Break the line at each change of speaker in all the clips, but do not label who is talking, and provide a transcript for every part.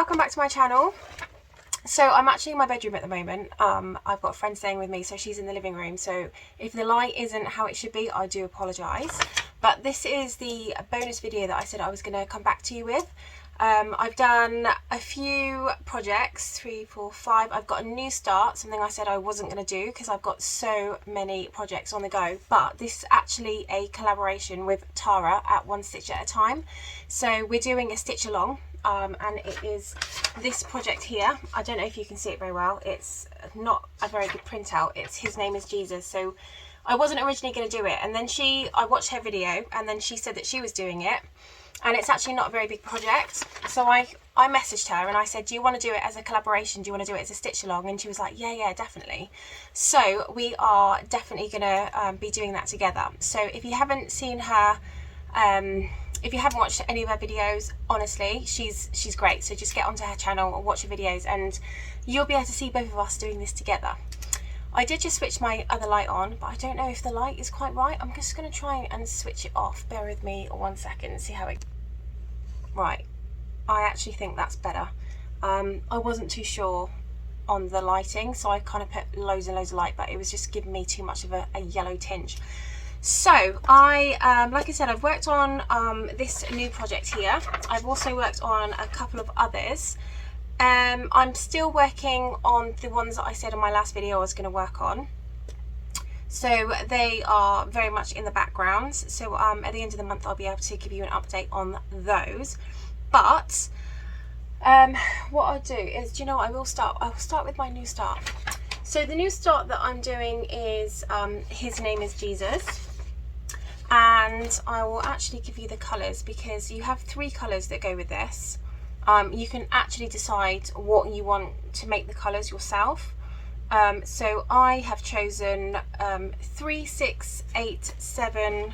welcome back to my channel. So I'm actually in my bedroom at the moment. I've got a friend staying with me, so she's in the living room. So if the light isn't how it should be, I do apologise. But this is the bonus video that I said I was going to come back to you with. I've done a few projects, 3, 4, 5. I've got a new start, something I said I wasn't going to do because I've got so many projects on the go. But this is actually a collaboration with Tara at One Stitch at a Time. So we're doing a stitch along. And it is this project here. I don't know if you can see it very well. It's not a very good printout. It's His Name is Jesus. So I wasn't originally going to do it, and then I watched her video, and then she said that she was doing it, and it's actually not a very big project. So I messaged her and I said, do you want to do it as a collaboration? Do you want to do it as a stitch along? And she was like, yeah, definitely. So we are definitely going to be doing that together. So if you haven't seen her, if you haven't watched any of her videos, honestly, she's great. So just get onto her channel and watch her videos, and you'll be able to see both of us doing this together. I did just switch my other light on, but I don't know if the light is quite right. I'm just going to try and switch it off. Bear with me 1 second and see how it... Right, I actually think that's better. I wasn't too sure on the lighting, so I kind of put loads and loads of light, but it was just giving me too much of a yellow tinge. So like I said, I've worked on this new project here. I've also worked on a couple of others. I'm still working on the ones that I said in my last video I was going to work on. So they are very much in the background. So at the end of the month I'll be able to give you an update on those. But what I'll do is, do you know what, I'll start with my new start. So the new start that I'm doing is His Name is Jesus. And I will actually give you the colours, because you have 3 colours that go with this. You can actually decide what you want to make the colours yourself. So I have chosen 3, 6, 8, 7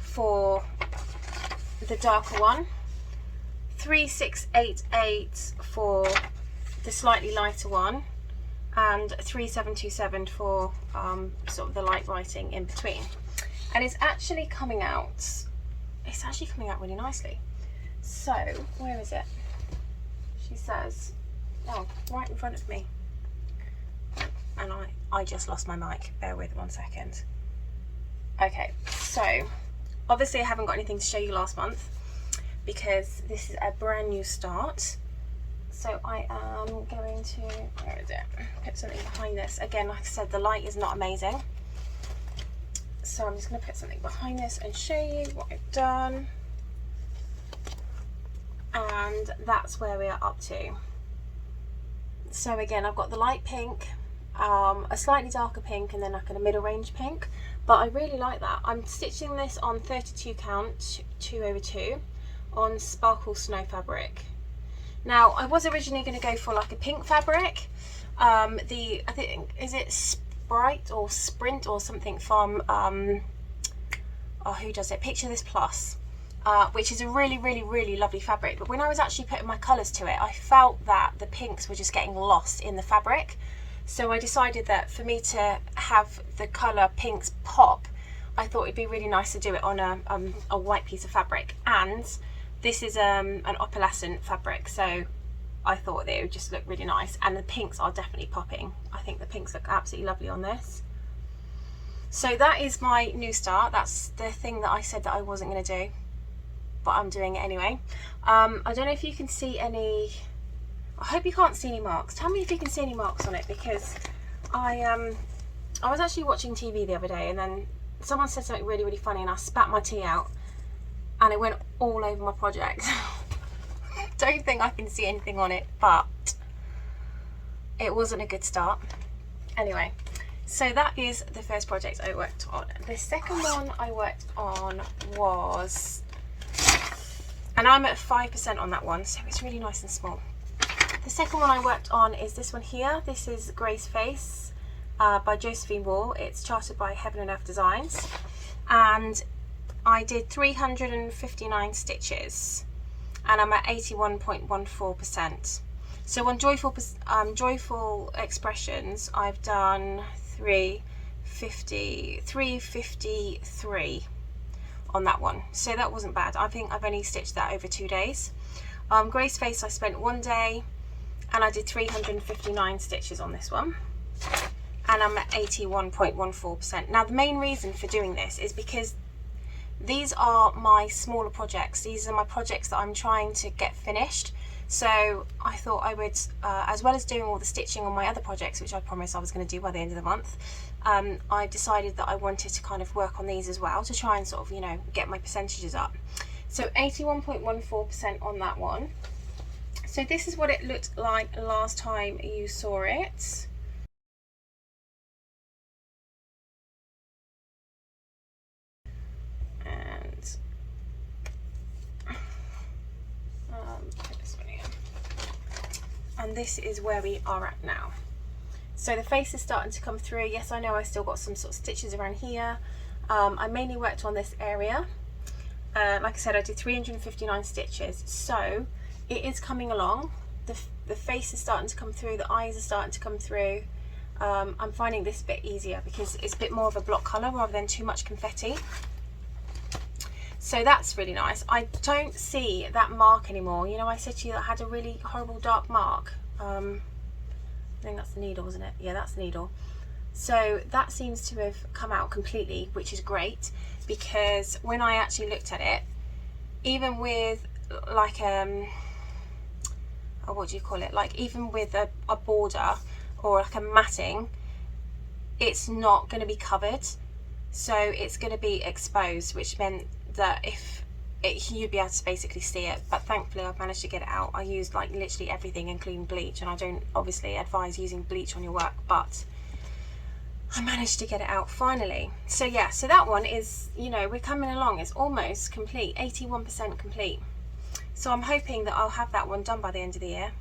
for the darker one, 3, 6, 8, 8 for the slightly lighter one, and 3, 7, 2, 7 for sort of the light writing in between. And it's actually coming out really nicely. So where is it? She says, oh, right in front of me. And I just lost my mic. Bear with 1 second. Okay, so obviously I haven't got anything to show you last month because this is a brand new start. So I am going to, where is it? Put something behind this. Again, like I said, the light is not amazing. So I'm just going to put something behind this and show you what I've done. And that's where we are up to. So again, I've got the light pink, a slightly darker pink, and then like a middle range pink. But I really like that. I'm stitching this on 32 count 2/2 on sparkle snow fabric. Now I was originally going to go for like a pink fabric. I think, is it Sprite or Sprint or something from oh, who does it? Picture This Plus, which is a really lovely fabric. But when I was actually putting my colours to it, I felt that the pinks were just getting lost in the fabric. So I decided that for me to have the colour pinks pop, I thought it'd be really nice to do it on a white piece of fabric. And this is an opalescent fabric, so I thought that it would just look really nice, and the pinks are definitely popping. I think the pinks look absolutely lovely on this. So that is my new start. That's the thing that I said that I wasn't going to do, but I'm doing it anyway. I don't know if you can see any, I hope you can't see any marks. Tell me if you can see any marks on it, because I was actually watching TV the other day, and then someone said something really funny, and I spat my tea out and it went all over my project. Don't think I can see anything on it, but it wasn't a good start. Anyway, so that is the first project I worked on. The second one I worked on was, and I'm at 5% on that one, so it's really nice and small. The second one I worked on is this one here. This is Grey's Face by Josephine Wall. It's charted by Heaven and Earth Designs, and I did 359 stitches. And I'm at 81.14%. So on joyful expressions, I've done 353 on that one. So that wasn't bad. I think I've only stitched that over 2 days. Grace face I spent 1 day, and I did 359 stitches on this one, and I'm at 81.14%. Now the main reason for doing this is because these are my smaller projects. These are my projects that I'm trying to get finished. So I thought I would, as well as doing all the stitching on my other projects, which I promised I was going to do by the end of the month, I decided that I wanted to kind of work on these as well to try and sort of, you know, get my percentages up. So 81.14% on that one. So this is what it looked like last time you saw it. And and this is where we are at now. So the face is starting to come through. Yes, I know I still got some sort of stitches around here. I mainly worked on this area. Like I said, I did 359 stitches, so it is coming along. The face is starting to come through, the eyes are starting to come through. I'm finding this a bit easier because it's a bit more of a block colour rather than too much confetti. So that's really nice. I don't see that mark anymore. You know, I said to you that I had a really horrible dark mark. I think that's the needle, isn't it? Yeah, that's the needle. So that seems to have come out completely, which is great, because when I actually looked at it, even with like what do you call it? Like even with a border or like a matting, it's not going to be covered. So it's going to be exposed, which meant that you'd be able to basically see it. But thankfully I've managed to get it out. I used like literally everything including bleach, and I don't obviously advise using bleach on your work, but I managed to get it out finally. So yeah, so that one is, you know, we're coming along. It's almost complete, 81% complete. So I'm hoping that I'll have that one done by the end of the year,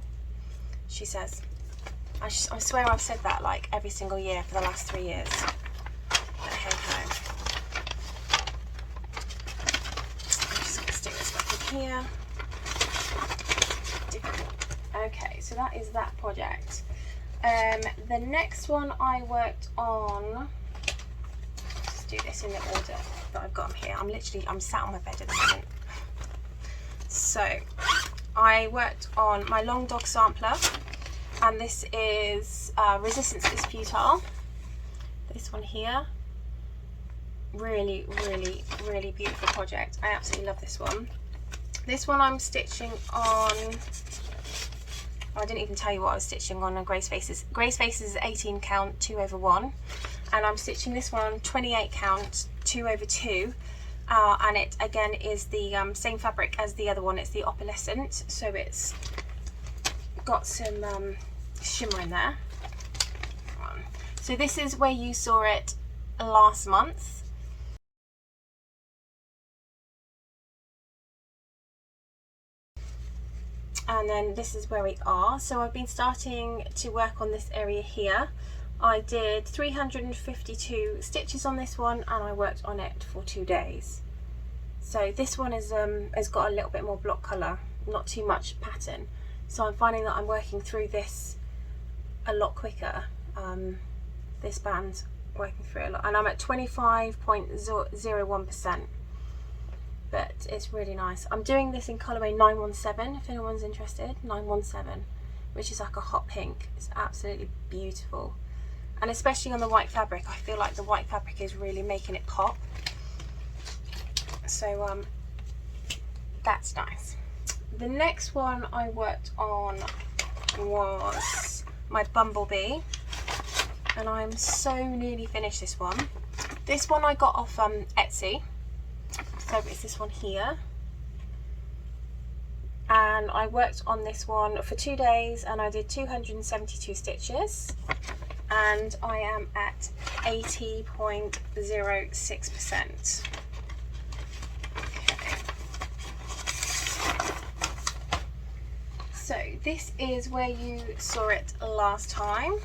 she says. I swear I've said that like every single year for the last 3 years. But hey ho. I'm just going to stick this back in here. Okay, so that is that project. The next one I worked on, let's do this in the order that I've got them here. I'm sat on my bed at the moment. So I worked on my long dog sampler, and this is Resistance is Futile. This one here, really, really, really beautiful project. I absolutely love this one. This one I'm stitching on, I didn't even tell you what I was stitching on Grace Faces. Grace Faces is 18 count 2/1, and I'm stitching this one on 28 count 2/2, and it again is the same fabric as the other one. It's the opalescent, so it's got some shimmer in there. So this is where you saw it last month. And then this is where we are. So I've been starting to work on this area here. I did 352 stitches on this one, and I worked on it for 2 days. So this one has got a little bit more block colour, not too much pattern. So I'm finding that I'm working through this a lot quicker. This band working through a lot, and I'm at 25.01%. But it's really nice. I'm doing this in colourway 917 if anyone's interested. 917, which is like a hot pink. It's absolutely beautiful, and especially on the white fabric, I feel like the white fabric is really making it pop. So that's nice. The next one I worked on was my Bumblebee, and I'm so nearly finished this one. This one I got off Etsy. So it's this one here, and I worked on this one for 2 days, and I did 272 stitches, and I am at 80.06%. Okay. So this is where you saw it last time.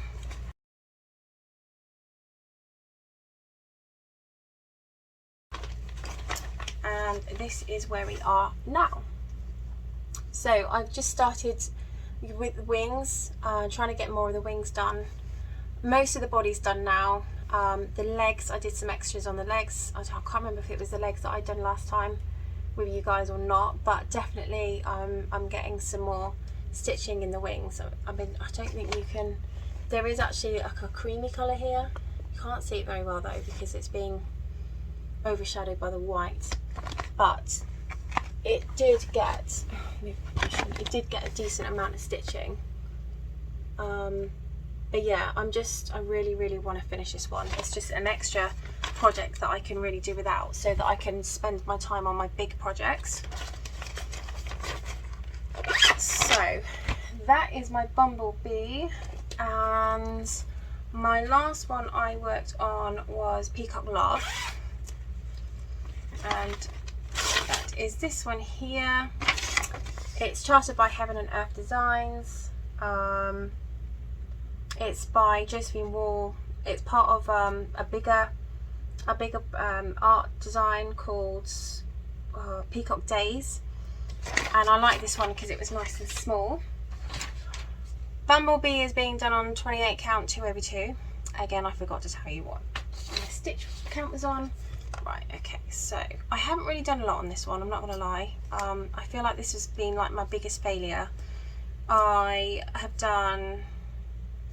And this is where we are now. So I've just started with the wings, trying to get more of the wings done. Most of the body's done now. The legs, I did some extras on the legs. I can't remember if it was the legs that I'd done last time. with you guys or not, but definitely I'm getting some more stitching in the wings. I don't think you can, there is actually like a creamy colour here. You can't see it very well though because it's being overshadowed by the white, but it did get a decent amount of stitching. But yeah, I really want to finish this one. It's just an extra project that I can really do without, so that I can spend my time on my big projects. So that is my bumblebee, and my last one I worked on was Peacock Love, and that is this one here. It's chartered by Heaven and Earth Designs. It's by Josephine Wall. It's part of a bigger art design called Peacock Days, and I like this one because it was nice and small. Bumblebee is being done on 28 count 2/2. Again, I forgot to tell you what my stitch count was on. Right, okay, so I haven't really done a lot on this one, I'm not gonna lie. I feel like this has been like my biggest failure. I have done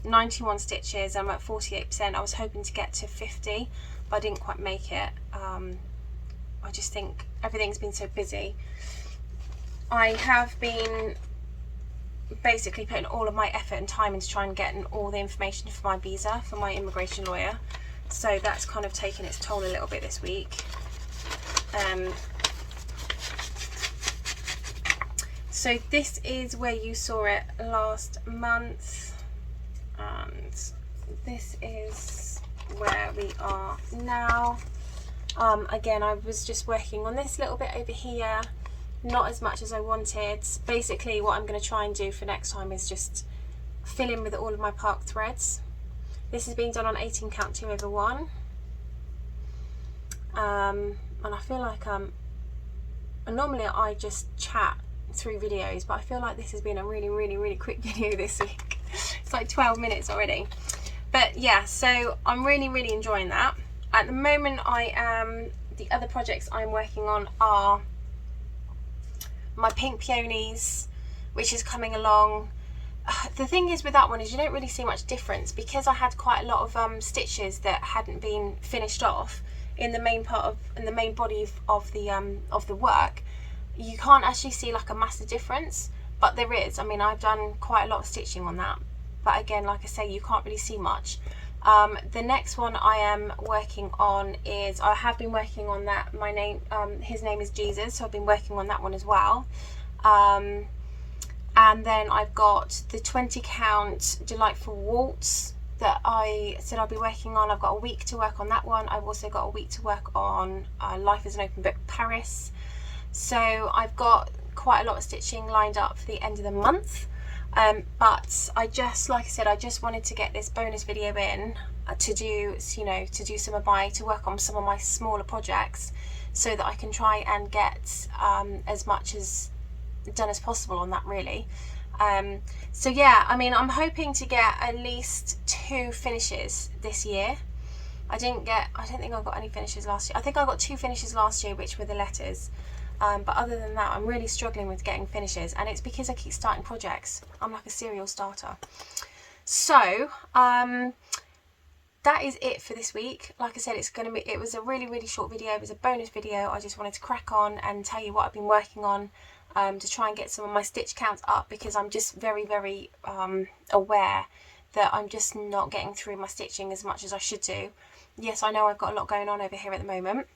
91 stitches. I'm at 48%. I was hoping to get to 50, but I didn't quite make it. I just think everything's been so busy. I have been basically putting all of my effort and time into trying to get all the information for my visa, for my immigration lawyer. So that's kind of taken its toll a little bit this week. So this is where you saw it last month, and this is where we are now. Again, I was just working on this little bit over here, not as much as I wanted. Basically what I'm going to try and do for next time is just fill in with all of my park threads. This is being done on 18 count 2/1, and I feel like normally I just chat through videos, but I feel like this has been a really quick video this week. It's like 12 minutes already. But yeah, so I'm really enjoying that. At the moment the other projects I'm working on are my pink peonies, which is coming along. The thing is with that one is you don't really see much difference because I had quite a lot of stitches that hadn't been finished off in the main body of the work. You can't actually see like a massive difference, but there is. I mean, I've done quite a lot of stitching on that, but again, like I say, you can't really see much. The next one I am working on is, I have been working on that, his name is Jesus, so I've been working on that one as well. And then I've got the 20 count Delightful Waltz that I said I'll be working on. I've got a week to work on that one. I've also got a week to work on Life is an Open Book Paris. So I've got quite a lot of stitching lined up for the end of the month. But I just, like I said, I just wanted to get this bonus video in to do, to work on some of my smaller projects, so that I can try and get as much as done as possible on that, really. So yeah, I mean, I'm hoping to get at least 2 finishes this year. I don't think I got any finishes last year. I think I got 2 finishes last year, which were the letters. But other than that, I'm really struggling with getting finishes, and it's because I keep starting projects. I'm like a serial starter. So that is it for this week. Like I said, it was a really short video. It was a bonus video. I just wanted to crack on and tell you what I've been working on, to try and get some of my stitch counts up, because I'm just very aware that I'm just not getting through my stitching as much as I should do. Yes, I know I've got a lot going on over here at the moment,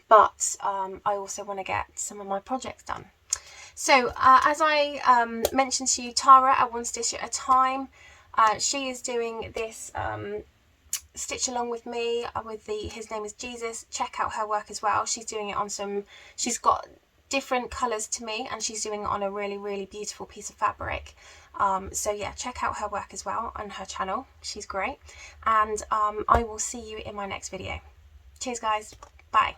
but I also want to get some of my projects done. So as I mentioned to you, Tara at One Stitch at a Time, she is doing this stitch along with me with his name is Jesus. Check out her work as well. She's doing it on she's got different colours to me, and she's doing it on a really beautiful piece of fabric. So yeah, check out her work as well on her channel. She's great, and I will see you in my next video. Cheers guys, bye.